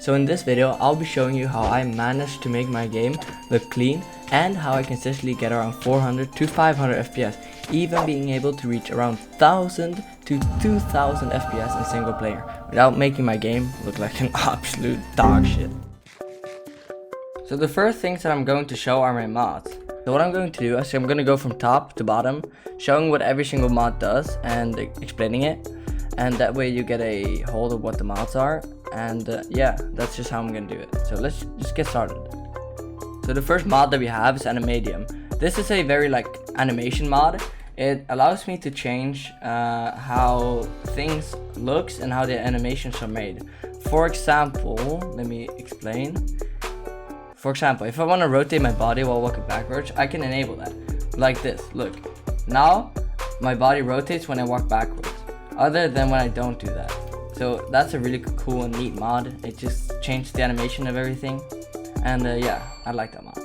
So in this video, I'll be showing you how I managed to make my game look clean and how I consistently get around 400 to 500 FPS, even being able to reach around 1000 to 2000 FPS in single player without making my game look like an absolute dog shit. So the first things that I'm going to show are my mods. So what I'm going to do is I'm going to go from top to bottom, showing what every single mod does and explaining it. And that way you get a hold of what the mods are. And yeah, that's just how I'm going to do it. So let's just get started. So the first mod that we have is Animadium. This is a very animation mod. It allows me to change how things looks and how the animations are made. For example, let me explain. For example, if I want to rotate my body while walking backwards, I can enable that. Like this, look. Now, my body rotates when I walk backwards, other than when I don't do that. So that's a really cool and neat mod. It just changed the animation of everything. And yeah, I like that mod.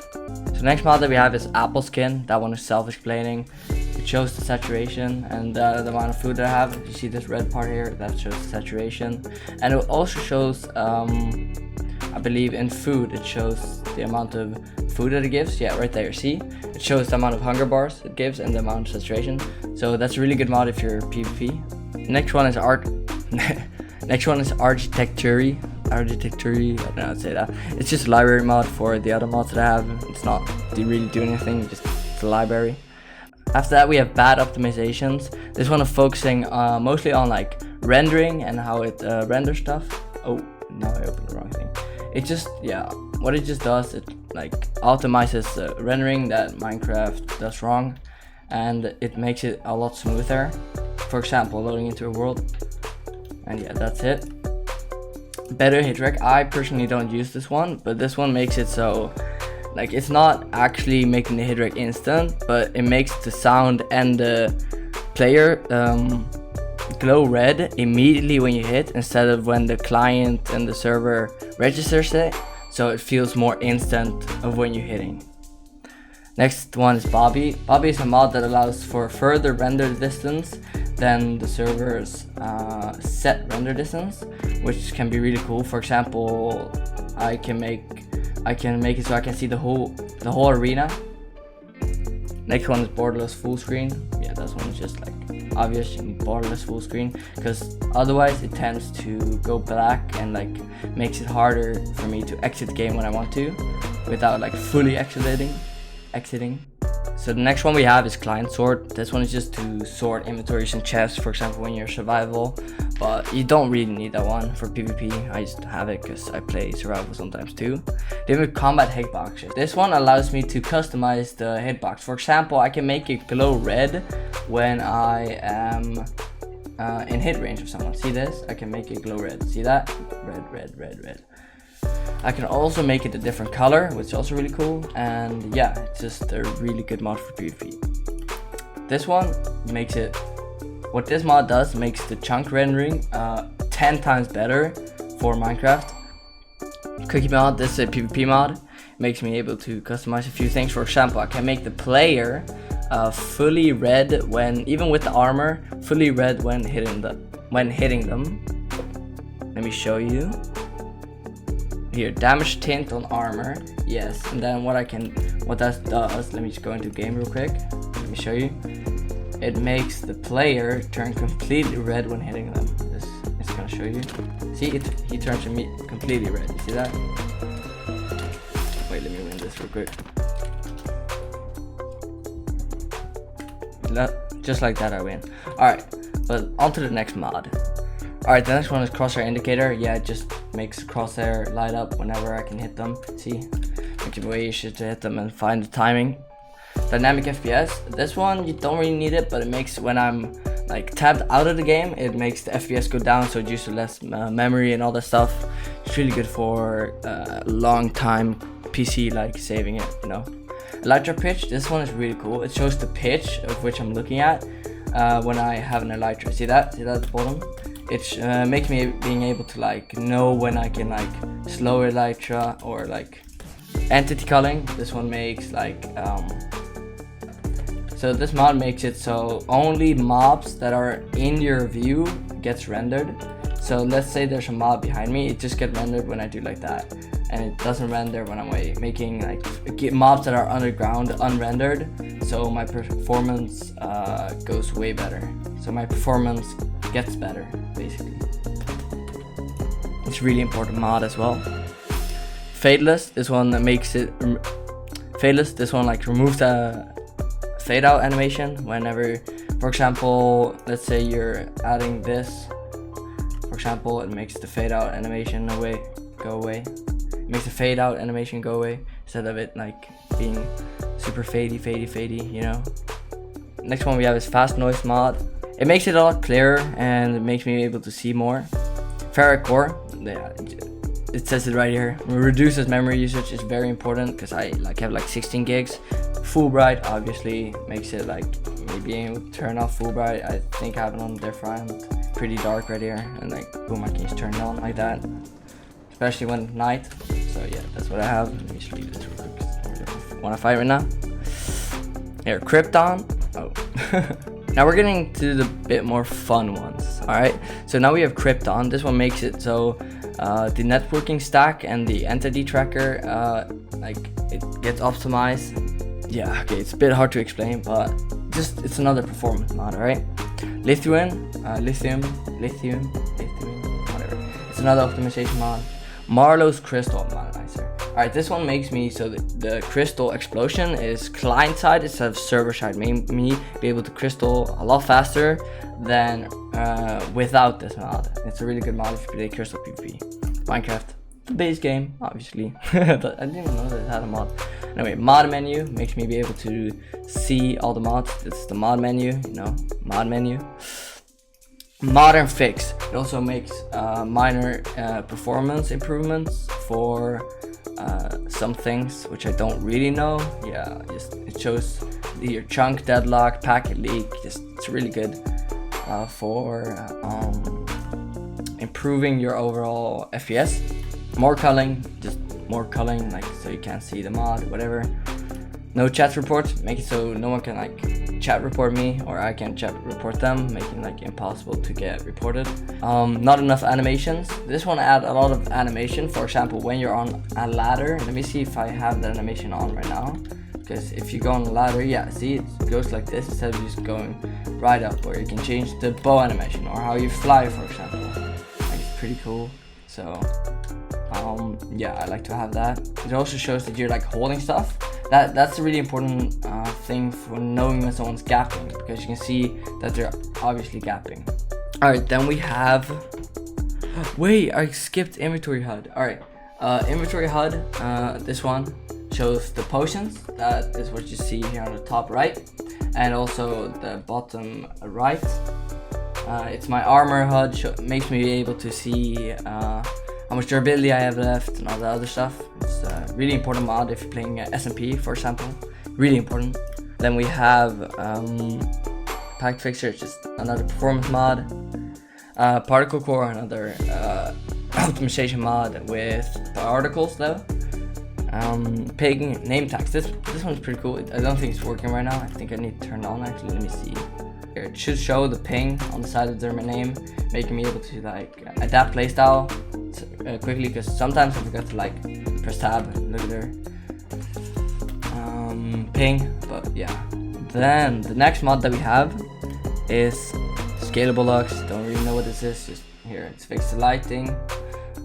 So next mod that we have is Apple Skin. That one is self-explaining. It shows the saturation and the amount of food that I have. You see this red part here, that shows the saturation. And it also shows, I believe in food, it shows the amount of food that it gives. Yeah, right there, see? It shows the amount of hunger bars it gives and the amount of saturation. So that's a really good mod if you're PvP. Next one is Architecture. I don't know how to say that. It's just a library mod for the other mods that I have. It's not really doing anything, just it's a library. After that we have Bad Optimizations. This one is focusing mostly on rendering and how it renders stuff. Oh, now I opened the wrong thing. It just, yeah, what it just does, it optimizes rendering that Minecraft does wrong, and it makes it a lot smoother. For example, loading into a world. And yeah, that's it. Better hit rec. I personally don't use this one, but this one makes it so it's not actually making the hit rec instant, but it makes the sound and the player glow red immediately when you hit, instead of when the client and the server registers it, so it feels more instant of when you're hitting. Next one is Bobby. Bobby is a mod that allows for further render distance than the server's set render distance, which can be really cool. For example, I can make it so I can see the whole arena. Next one is borderless full screen. Yeah, that one is just obvious borderless full screen, because otherwise it tends to go black and makes it harder for me to exit the game when I want to without fully exiting. So the next one we have is Client Sort. This one is just to sort inventories and chests, for example when you're survival, but you don't really need that one for PvP. I just have it because I play survival sometimes too. Then we have Combat Hitboxes. This one allows me to customize the hitbox. For example, I can make it glow red when I am in hit range of someone. See this? I can make it glow red. See that? Red. I can also make it a different color, which is also really cool. And yeah, it's just a really good mod for PvP. This one makes it, what this mod does makes the chunk rendering 10 times better for Minecraft. Cookie mod, this is a PvP mod. It makes me able to customize a few things. For example, I can make the player fully red when, even with the armor, fully red when hitting them. Let me show you. Here, damage tint on armor, yes. And then what that does, let me just go into game real quick. Let me show you. It makes the player turn completely red when hitting them. This is gonna show you. See, he turns completely red. You see that? Wait, let me win this real quick. Just like that, I win. Alright, but on to the next mod. Alright, the next one is Crosshair Indicator. Yeah, it just makes the crosshair light up whenever I can hit them. See? Makes it way easier to hit them and find the timing. Dynamic FPS. This one, you don't really need it, but it makes, when I'm tabbed out of the game, it makes the FPS go down, so it uses less memory and all that stuff. It's really good for long time PC saving it, you know. Elytra Pitch. This one is really cool. It shows the pitch of which I'm looking at when I have an Elytra. See that? See that at the bottom? It makes me being able to know when I can slow Elytra or entity culling. This one makes so this mod makes it so only mobs that are in your view gets rendered. So let's say there's a mod behind me, it just gets rendered when I do like that, and it doesn't render when I'm making like mobs that are underground unrendered. So my performance goes way better. So my performance gets better basically. It's really important mod as well. Fadeless, this one that makes it fadeless. This one like removes the fade out animation whenever, for example, let's say you're adding this. For example, it makes the fade out animation go away. It makes the fade out animation go away instead of it like being super fadey, you know. Next one we have is fast noise mod. It makes it a lot clearer and it makes me able to see more. Ferric core, yeah, it says it right here. Reduces memory usage is very important because I have like 16 gigs. Full bright obviously makes it like maybe able to turn off full bright. I think I have it on different. Pretty dark right here, and like boom, I can just turn it on like that, especially when it's night. So yeah, that's what I have. Let me just leave this real quick. Want to fight right now? Here, Krypton. Oh. Now we're getting to the bit more fun ones. All right, so now we have Krypton. This one makes it so the networking stack and the entity tracker like it gets optimized. Yeah, okay, it's a bit hard to explain, but just it's another performance mod. All right. Lithium, whatever. It's another optimization mod. Marlowe's crystal modernizers. Alright, this one makes me so that the crystal explosion is client side instead of server side. Made me be able to crystal a lot faster than without this mod. It's a really good mod if you play crystal PvP. Minecraft, the base game, obviously. But I didn't even know that it had a mod. Anyway, mod menu makes me be able to see all the mods. It's the mod menu, you know, mod menu. Modern fix. It also makes minor performance improvements for some things which I don't really know. Yeah, just it shows your chunk deadlock, packet leak. It's really good for improving your overall FPS. More culling, just more culling, like so you can't see the mod, whatever. No chat reports, make it so no one can like chat report me or I can chat report them, making like impossible to get reported. Not enough animations. This one add a lot of animation. For example, when you're on a ladder, let me see if I have the animation on right now. Because if you go on the ladder, yeah, see it goes like this instead of just going right up, or you can change the bow animation or how you fly, for example. Like, it's pretty cool. So yeah, I like to have that. It also shows that you're like holding stuff. That's a really important thing for knowing when someone's gapping, because you can see that they're obviously gapping. Alright, then we have, wait, I skipped inventory HUD. Alright, inventory HUD, this one shows the potions. That is what you see here on the top right, and also the bottom right. It's my armor HUD, makes me be able to see how much durability I have left and all the other stuff. It's a really important mod if you're playing SMP, for example. Really important. Then we have Packed Fixer, just another performance mod. Particle Core, another optimization mod with particles though. Ping name tags. This one's pretty cool. I don't think it's working right now. I think I need to turn it on actually. Let me see. Here, it should show the ping on the side of their name, making me able to like adapt playstyle quickly, because sometimes I forget to like press tab and look at their ping. But yeah, then the next mod that we have is scalable lux. Don't really know what this is, just here it's fix the lighting.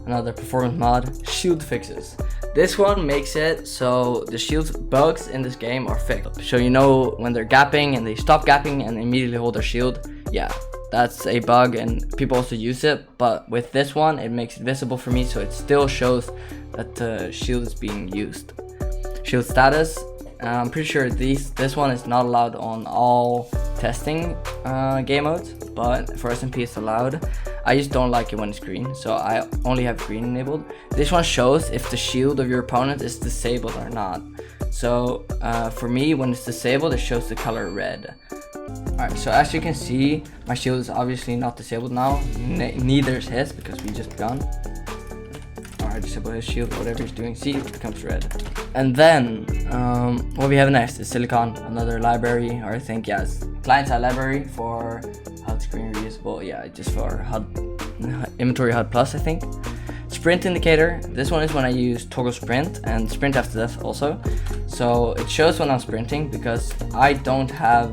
Another performance mod, shield fixes. This one makes it so the shield bugs in this game are fixed, so you know when they're gapping and they stop gapping and immediately hold their shield. Yeah, that's a bug and people also use it, but with this one it makes it visible for me, so it still shows that the shield is being used. Shield status, I'm pretty sure this one is not allowed on all testing game modes, but for SMP it's allowed. I just don't like it when it's green, so I only have green enabled. This one shows if the shield of your opponent is disabled or not. So for me, when it's disabled, it shows the color red. Alright, so as you can see, my shield is obviously not disabled now. Neither is his, because we just begun. Alright, disable his shield, whatever he's doing. See, it becomes red. And then, what we have next is Silicon, another library, or I think, yes, client-side library for HUD screen reusable. Yeah, just for HUD inventory HUD plus, I think. Sprint indicator, this one is when I use toggle sprint and sprint after death also. So it shows when I'm sprinting because I don't have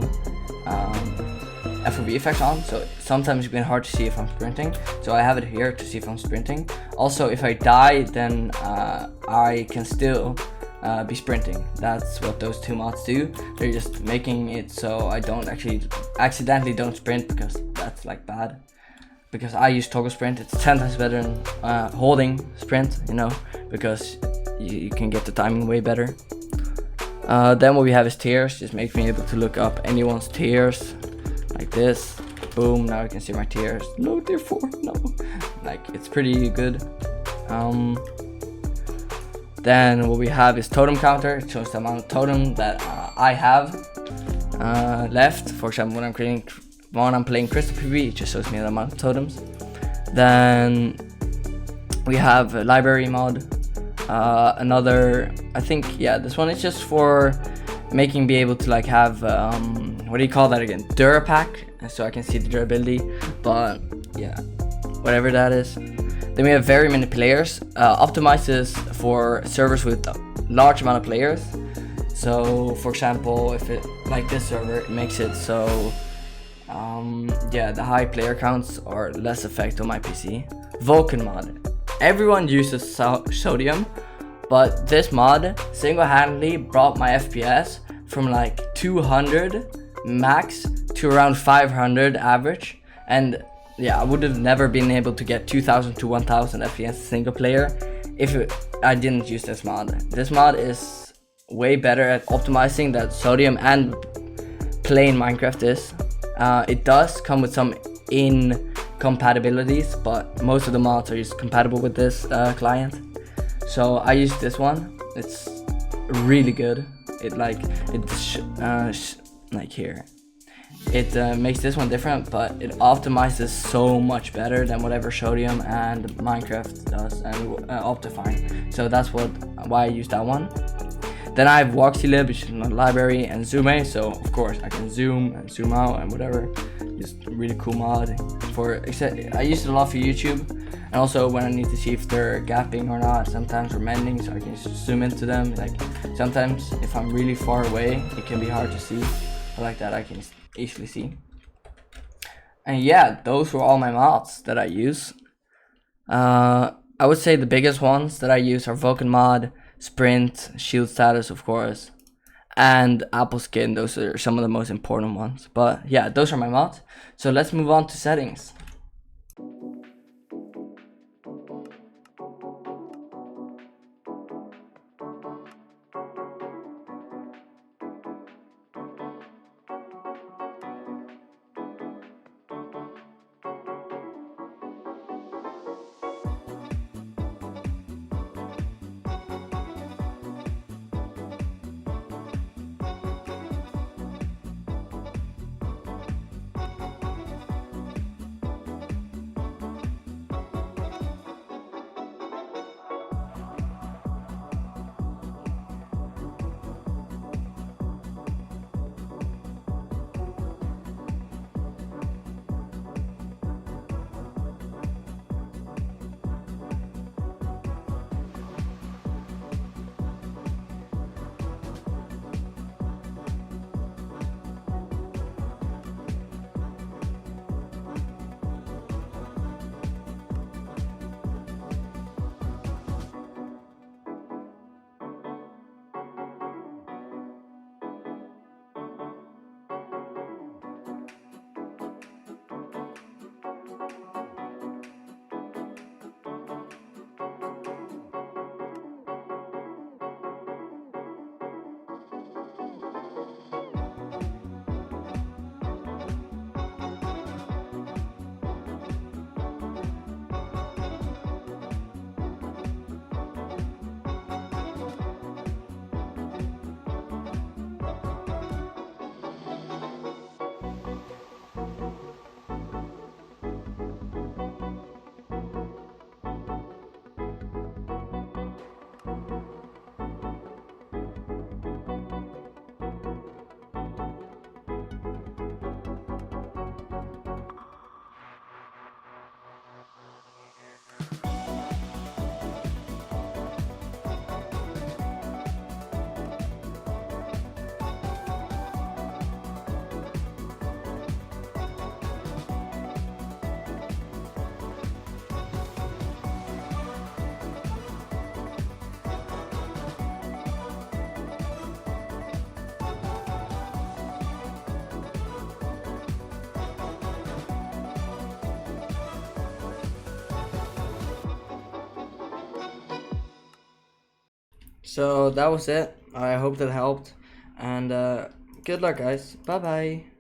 FOV effects on, so sometimes it's been hard to see if I'm sprinting. So I have it here to see if I'm sprinting. Also, if I die, then I can still be sprinting. That's what those two mods do. They're just making it so I don't accidentally don't sprint, because that's like bad. Because I use toggle sprint, it's 10 times better than holding sprint, you know, because you can get the timing way better. Then what we have is tiers, just makes me able to look up anyone's tiers, like this. Boom, now you can see my tiers. No, tier 4, no. Like, it's pretty good. Then what we have is totem counter. It shows the amount of totem that I have left. For example, when I'm playing Crystal PvP, it just shows me the amount of totems. Then we have a library mod. Another, I think, yeah, this one is just for making be able to like have what do you call that again? Durapack, so I can see the durability. But yeah, whatever that is. Then we have very many players. Optimizes for servers with a large amount of players. So for example, if it like this server, it makes it so yeah, the high player counts are less effect on my PC. Vulcan mod. Everyone uses sodium, but this mod single-handedly brought my FPS from like 200 max to around 500 average. And yeah, I would have never been able to get 2000 to 1000 FPS single player if I didn't use this mod. This mod is way better at optimizing that sodium and plain Minecraft is. It does come with some incompatibilities, but most of the mods are just compatible with this client. So I use this one. It's really good. It like here. It makes this one different, but it optimizes so much better than whatever sodium and Minecraft does, and Optifine. So that's why I use that one. Then I have Voxylib, which is a library, and Zoom. So of course I can zoom and zoom out and whatever. Just a really cool mod I use it a lot for YouTube, and also when I need to see if they're gapping or not, sometimes or mending, so I can just zoom into them. Like sometimes if I'm really far away, it can be hard to see, but like that I can easily see. And yeah, those were all my mods that I use. I would say the biggest ones that I use are Vulcan mod, Sprint, Shield status of course, and Apple Skin. Those are some of the most important ones. But yeah, those are my mods. So let's move on to settings. So that was it. I hope that helped, and good luck, guys. Bye bye.